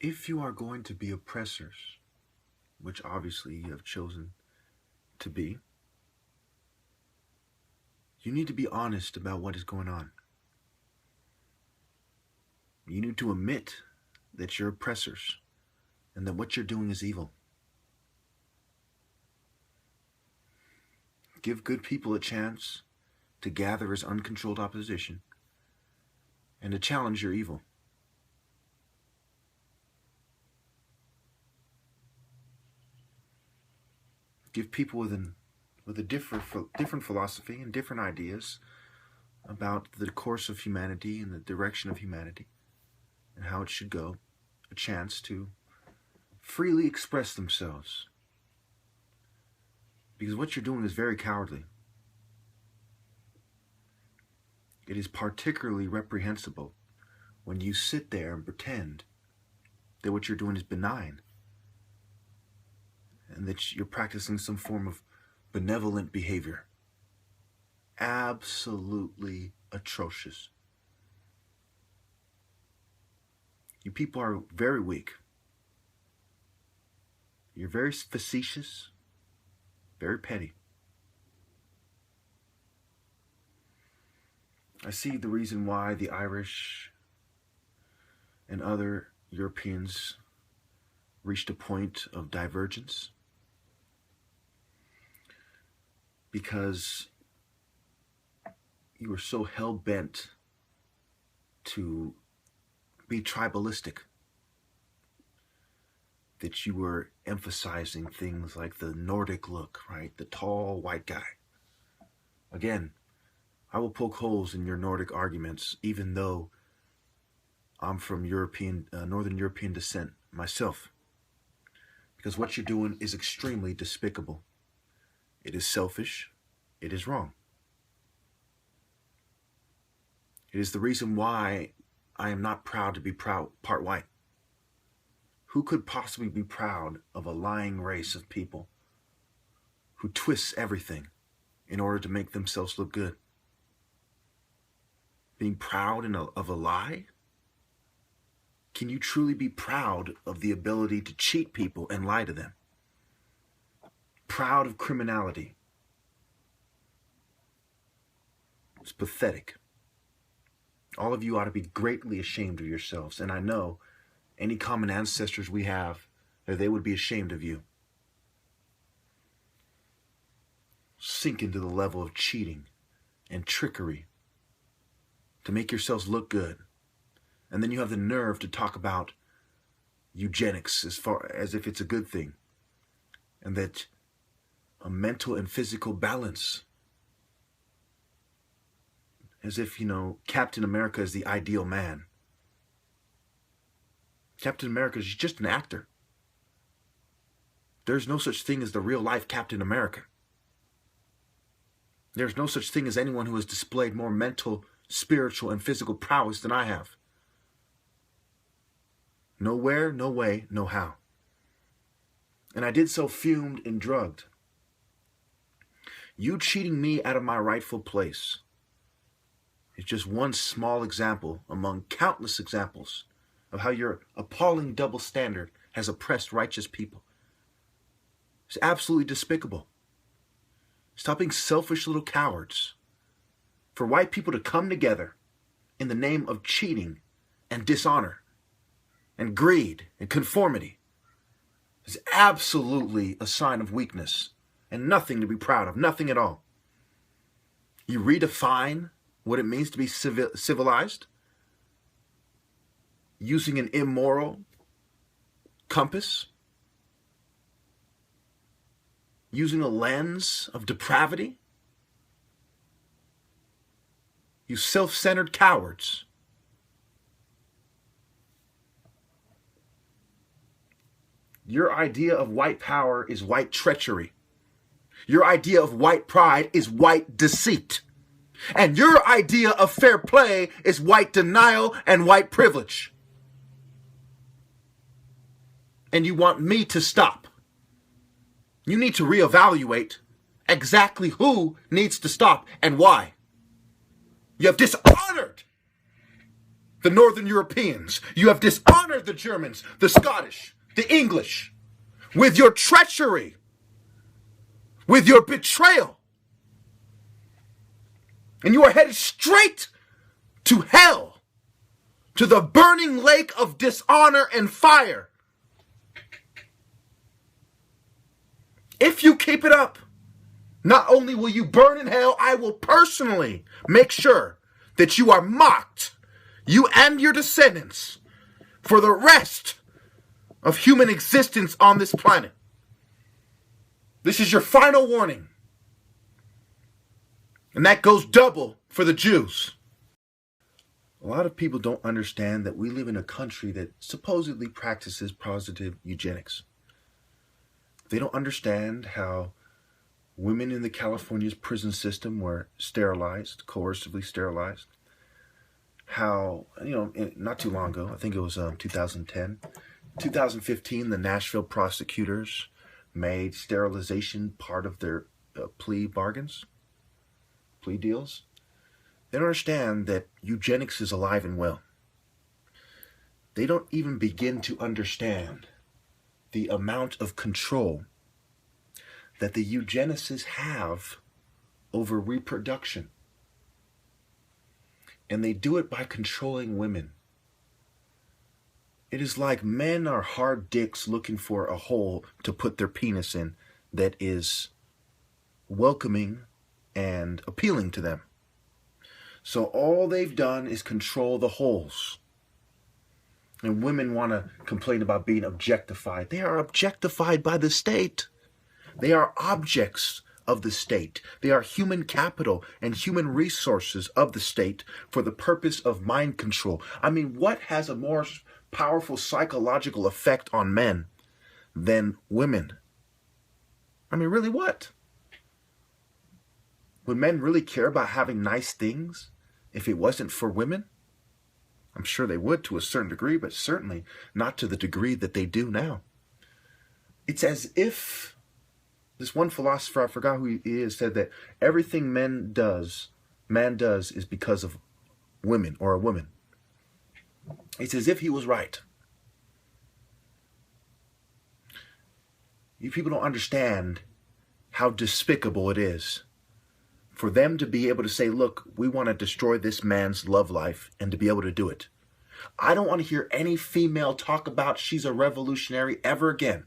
If you are going to be oppressors, which obviously you have chosen to be, you need to be honest about what is going on. You need to admit that you're oppressors and that what you're doing is evil. Give good people a chance to gather as uncontrolled opposition and to challenge your evil. Give people with a different philosophy and different ideas about the course of humanity and the direction of humanity and how it should go a chance to freely express themselves. Because what you're doing is very cowardly. It is particularly reprehensible when you sit there and pretend that what you're doing is benign and that you're practicing some form of benevolent behavior. Absolutely atrocious. You people are very weak. You're very facetious, very petty. I see the reason why the Irish and other Europeans reached a point of divergence. Because you were so hell-bent to be tribalistic that you were emphasizing things like the Nordic look, right? The tall white guy. Again, I will poke holes in your Nordic arguments, even though I'm from Northern European descent myself. Because what you're doing is extremely despicable. It is selfish. It is wrong. It is the reason why I am not proud to be part white. Who could possibly be proud of a lying race of people who twists everything in order to make themselves look good? Being proud of a lie? Can you truly be proud of the ability to cheat people and lie to them? Proud of criminality? It's pathetic. All of you ought to be greatly ashamed of yourselves, and I know any common ancestors we have, that they would be ashamed of you. Sink into the level of cheating and trickery to make yourselves look good. And then you have the nerve to talk about eugenics as if it's a good thing. And that a mental and physical balance. As if, Captain America is the ideal man. Captain America is just an actor. There's no such thing as the real life Captain America. There's no such thing as anyone who has displayed more mental, spiritual, and physical prowess than I have. Nowhere, no way, no how. And I did so fumed and drugged. You cheating me out of my rightful place is just one small example among countless examples of how your appalling double standard has oppressed righteous people. It's absolutely despicable. Stop being selfish little cowards. For white people to come together in the name of cheating and dishonor and greed and conformity is absolutely a sign of weakness and nothing to be proud of, nothing at all. You redefine what it means to be civilized using an immoral compass, using a lens of depravity. You self-centered cowards. Your idea of white power is white treachery. Your idea of white pride is white deceit. And your idea of fair play is white denial and white privilege. And you want me to stop. You need to reevaluate exactly who needs to stop and why. You have dishonored the Northern Europeans. You have dishonored the Germans, the Scottish, the English, with your treachery, with your betrayal. And you are headed straight to hell, to the burning lake of dishonor and fire. If you keep it up, not only will you burn in hell, I will personally make sure that you are mocked, you and your descendants, for the rest of human existence on this planet. This is your final warning. And that goes double for the Jews. A lot of people don't understand that we live in a country that supposedly practices positive eugenics. They don't understand how women in the California's prison system were sterilized, coercively sterilized. How, not too long ago, I think it was 2010, 2015, the Nashville prosecutors made sterilization part of their plea bargains, plea deals. They don't understand that eugenics is alive and well. They don't even begin to understand the amount of control that the eugenicists have over reproduction. And they do it by controlling women. It is like men are hard dicks looking for a hole to put their penis in that is welcoming and appealing to them. So all they've done is control the holes. And women want to complain about being objectified. They are objectified by the state. They are objects of the state. They are human capital and human resources of the state for the purpose of mind control. I mean, what has a more powerful psychological effect on men than women? I mean, really, what? Would men really care about having nice things if it wasn't for women? I'm sure they would to a certain degree, but certainly not to the degree that they do now. It's as if this one philosopher, I forgot who he is, said that everything man does is because of women or a woman. It's as if he was right. You people don't understand how despicable it is for them to be able to say, look, we want to destroy this man's love life, and to be able to do it. I don't want to hear any female talk about she's a revolutionary ever again.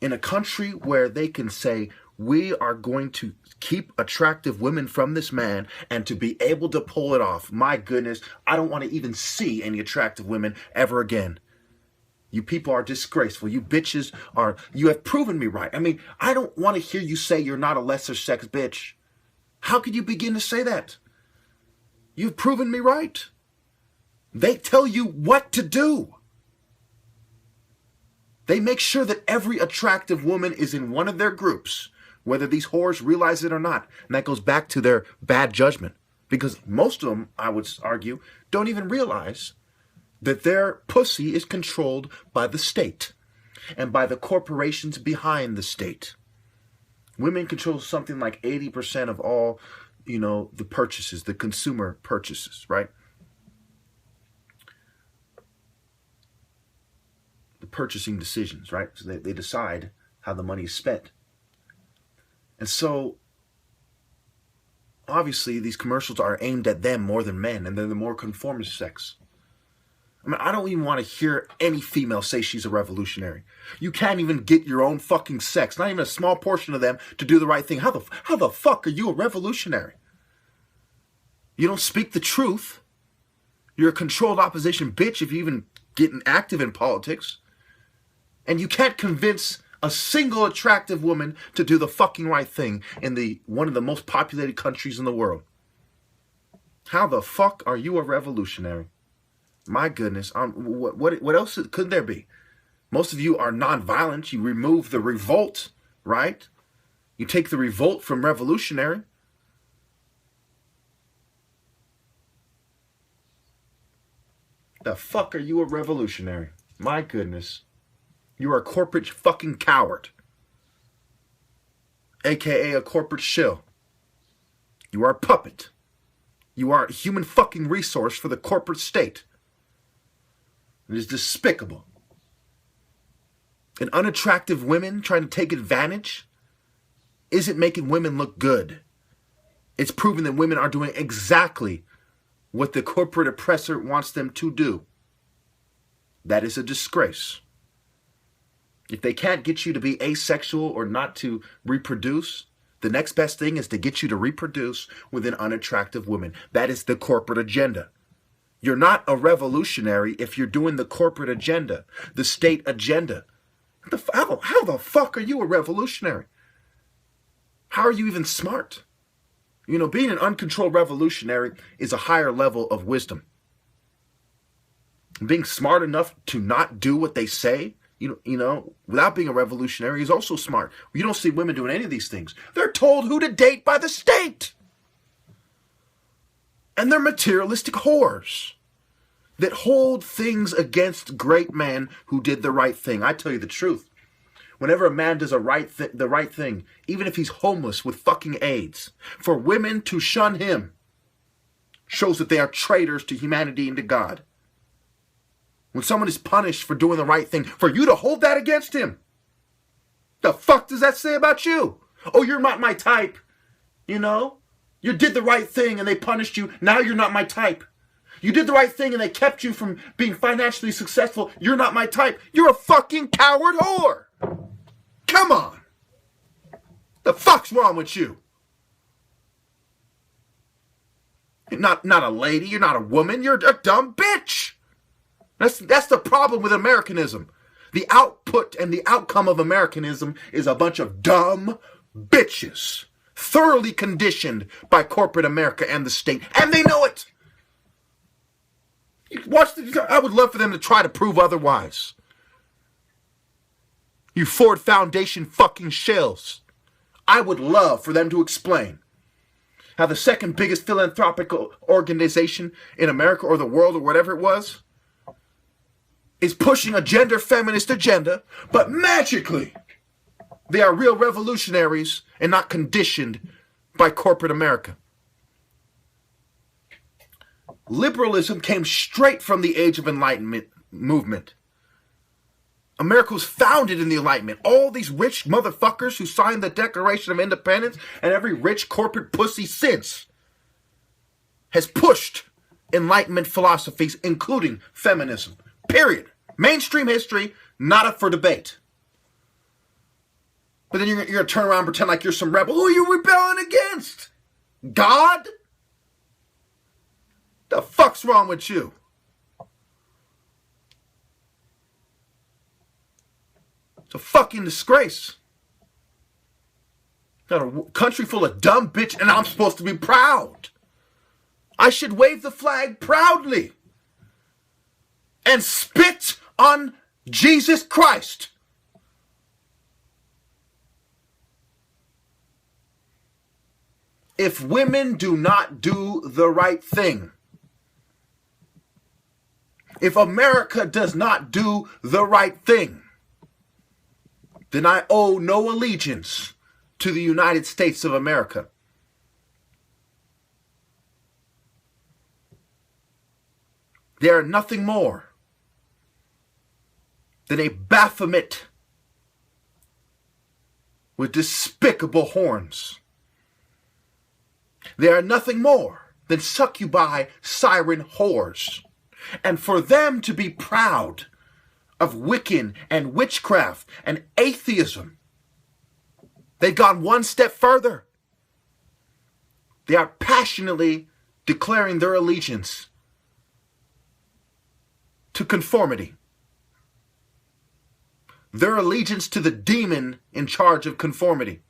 In a country where they can say, we are going to keep attractive women from this man, and to be able to pull it off, my goodness, I don't want to even see any attractive women ever again. You people are disgraceful. You bitches are, you have proven me right. I mean, I don't want to hear you say you're not a lesser sex bitch. How could you begin to say that? You've proven me right. They tell you what to do. They make sure that every attractive woman is in one of their groups, whether these whores realize it or not. And that goes back to their bad judgment. Because most of them, I would argue, don't even realize that their pussy is controlled by the state and by the corporations behind the state. Women control something like 80% of all, the purchases, the consumer purchases, right? The purchasing decisions, right? So they decide how the money is spent. And so, obviously, these commercials are aimed at them more than men, and they're the more conformist sex. I mean, I don't even want to hear any female say she's a revolutionary. You can't even get your own fucking sex, not even a small portion of them, to do the right thing. How the fuck are you a revolutionary? You don't speak the truth. You're a controlled opposition bitch if you even get active in politics. And you can't convince a single attractive woman to do the fucking right thing in one of the most populated countries in the world. How the fuck are you a revolutionary? My goodness, what else could there be? Most of you are nonviolent. You remove the revolt, right? You take the revolt from revolutionary. The fuck are you a revolutionary? My goodness. You are a corporate fucking coward. AKA a corporate shill. You are a puppet. You are a human fucking resource for the corporate state. It is despicable. And unattractive women trying to take advantage isn't making women look good. It's proving that women are doing exactly what the corporate oppressor wants them to do. That is a disgrace. If they can't get you to be asexual or not to reproduce, the next best thing is to get you to reproduce with an unattractive woman. That is the corporate agenda. You're not a revolutionary if you're doing the corporate agenda, the state agenda. How the fuck are you a revolutionary? How are you even smart? You know, being an uncontrolled revolutionary is a higher level of wisdom. Being smart enough to not do what they say, you know, without being a revolutionary is also smart. You don't see women doing any of these things. They're told who to date by the state. And they're materialistic whores that hold things against great men who did the right thing. I tell you the truth. Whenever a man does the right thing, even if he's homeless with fucking AIDS, for women to shun him shows that they are traitors to humanity and to God. When someone is punished for doing the right thing, for you to hold that against him, the fuck does that say about you? Oh, you're not my type. You know? You did the right thing and they punished you. Now you're not my type. You did the right thing and they kept you from being financially successful. You're not my type. You're a fucking coward whore. Come on. The fuck's wrong with you? You're not a lady. You're not a woman. You're a dumb bitch. That's the problem with Americanism. The output and the outcome of Americanism is a bunch of dumb bitches, thoroughly conditioned by corporate America and the state, and they know it. I would love for them to try to prove otherwise. You Ford Foundation fucking shells. I would love for them to explain how the second biggest philanthropic organization in America or the world or whatever it was is pushing a gender feminist agenda, but magically they are real revolutionaries and not conditioned by corporate America. Liberalism came straight from the Age of Enlightenment movement. America was founded in the Enlightenment. All these rich motherfuckers who signed the Declaration of Independence and every rich corporate pussy since has pushed Enlightenment philosophies, including feminism. Period. Mainstream history, not up for debate. But then you're going to turn around and pretend like you're some rebel. Who are you rebelling against? God? The fuck's wrong with you? It's a fucking disgrace. Got a country full of dumb bitch and I'm supposed to be proud. I should wave the flag proudly and spit on Jesus Christ. If women do not do the right thing, if America does not do the right thing, then I owe no allegiance to the United States of America. They are nothing more than a Baphomet with despicable horns. They are nothing more than succubi siren whores. And for them to be proud of Wiccan and witchcraft and atheism, they've gone one step further. They are passionately declaring their allegiance to conformity. Their allegiance to the demon in charge of conformity.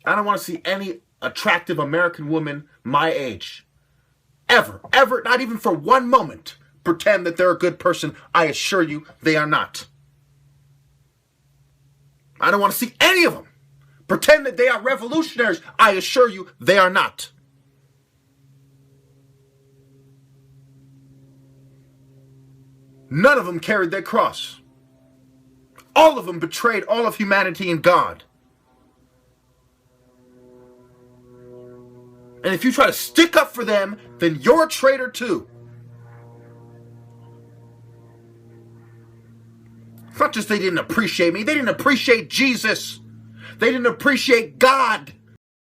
I don't want to see any attractive American woman my age ever, not even for one moment, pretend that they're a good person. I assure you they are not. I don't want to see any of them pretend that they are revolutionaries. I assure you they are not. None of them carried their cross. All of them betrayed all of humanity and God. And if you try to stick up for them, then you're a traitor too. It's not just they didn't appreciate me. They didn't appreciate Jesus. They didn't appreciate God.